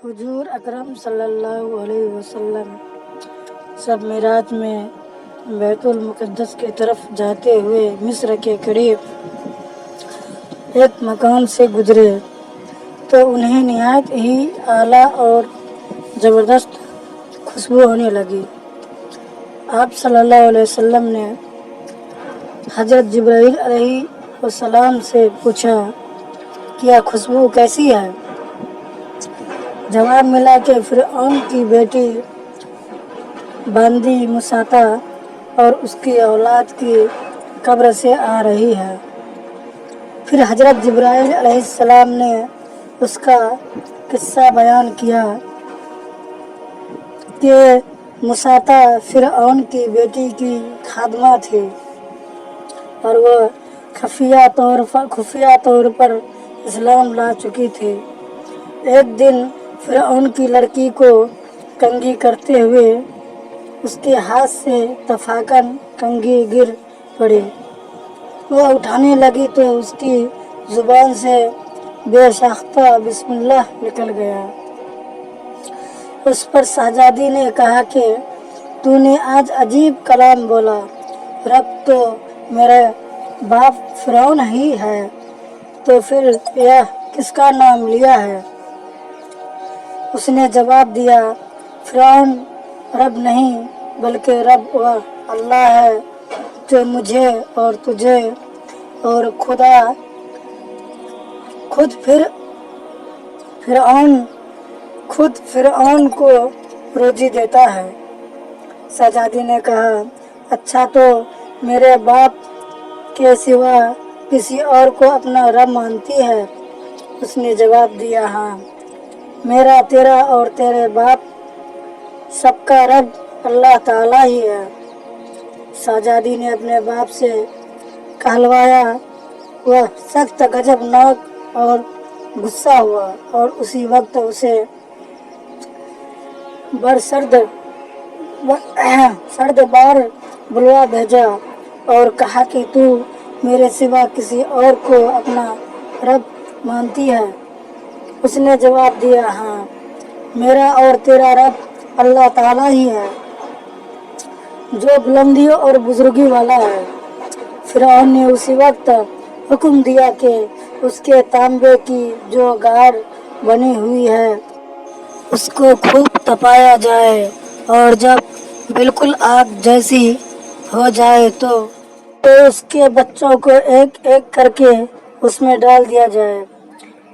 حضور اکرم صلی اللہ علیہ وسلم سب معراج میں بیت المقدس کی طرف جاتے ہوئے مصر کے قریب ایک مکان سے گزرے تو انہیں نہایت ہی اعلیٰ اور زبردست خوشبو ہونے لگی۔ آپ صلی اللہ علیہ وسلم نے حضرت جبرائیل علیہ السلام سے پوچھا کہ یہ خوشبو کیسی ہے؟ جواب ملا کہ فرعون کی بیٹی باندی مساطا اور اس کی اولاد کی قبر سے آ رہی ہے۔ پھر حضرت جبرائیل علیہ السلام نے اس کا قصہ بیان کیا کہ مساطا فرعون کی بیٹی کی خادمہ تھی اور وہ خفیہ طور پر اسلام لا چکی تھی۔ ایک دن فرعون کی لڑکی کو کنگھی کرتے ہوئے اس کے ہاتھ سے اتفاقاً کنگھی گر پڑی۔ وہ اٹھانے لگی تو اس کی زبان سے بے ساختہ بسم اللہ نکل گیا۔ اس پر شہزادی نے کہا کہ تو نے آج عجیب کلام بولا، رب تو میرا باپ فرعون ہی ہے، تو پھر یہ کس کا نام لیا ہے؟ اس نے جواب دیا، فرعون رب نہیں بلکہ رب وہ اللہ ہے جو مجھے اور تجھے اور خود فرعون کو روزی دیتا ہے۔ شہزادی نے کہا، اچھا تو میرے باپ کے سوا کسی اور کو اپنا رب مانتی ہے؟ اس نے جواب دیا، ہاں، میرا، تیرا اور تیرے باپ سب کا رب اللہ تعالیٰ ہی ہے۔ شہزادی نے اپنے باپ سے کہلوایا۔ وہ سخت غضبناک اور غصہ ہوا اور اسی وقت اسے سرد بار بلوا بھیجا اور کہا کہ تو میرے سوا کسی اور کو اپنا رب مانتی ہے؟ اس نے جواب دیا، ہاں، میرا اور تیرا رب اللہ تعالیٰ ہی ہے جو بلندی اور بزرگی والا ہے۔ فرعون نے اسی وقت حکم دیا کہ اس کے تانبے کی جو گاڑ بنی ہوئی ہے اس کو خوب تپایا جائے اور جب بالکل آگ جیسی ہو جائے تو اس کے بچوں کو ایک ایک کر کے اس میں ڈال دیا جائے۔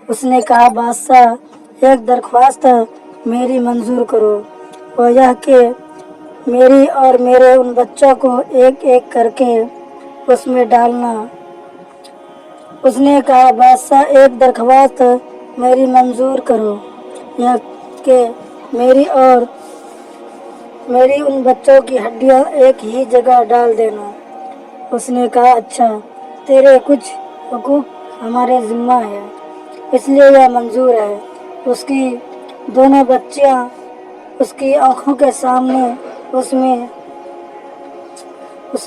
اس نے کہا، بادشاہ، ایک درخواست میری منظور کرو، وہ یہ کہ میری اور میرے ان بچوں کو ایک ایک کر کے اس میں ڈالنا۔ اس نے کہا، بادشاہ، ایک درخواست میری منظور کرو، یہ کہ میری اور میری ان بچوں کی ہڈیاں ایک ہی جگہ ڈال دینا۔ اس نے کہا، اچھا، تیرے کچھ حقوق ہمارے ذمہ ہے، اس لیے یہ منظور ہے۔ اس کی دونوں بچیاں اس کی آنکھوں کے سامنے اس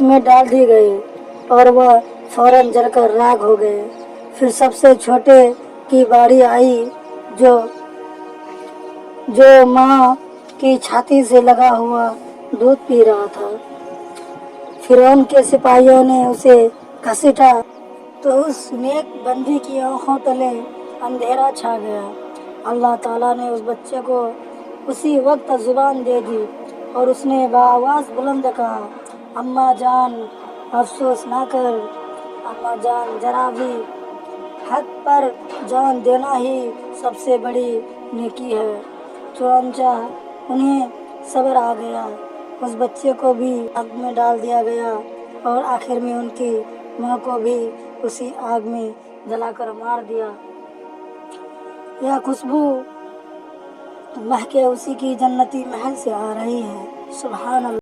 میں ڈال دی گئی اور وہ فوراً جل کر راکھ ہو گئے۔ پھر سب سے چھوٹے کی باری آئی جو ماں کی چھاتی سے لگا ہوا دودھ پی رہا تھا۔ فرعون کے سپاہیوں نے اسے گھسیٹا تو اس نیک بندی کی آنکھوں تلے اندھیرا چھا گیا۔ اللہ تعالیٰ نے اس بچے کو اسی وقت زبان دے دی اور اس نے بآواز بلند کہا، اماں جان، افسوس نہ کر، اماں جان، ذرا بھی حق پر جان دینا ہی سب سے بڑی نیکی ہے۔ چنانچہ انہیں صبر آ گیا، اس بچے کو بھی آگ میں ڈال دیا گیا اور آخر میں ان کی ماں کو بھی اسی آگ میں جلا کر مار دیا۔ یہ خوشبو مہک اسی کی جنتی محل سے آ رہی ہے۔ سبحان اللہ۔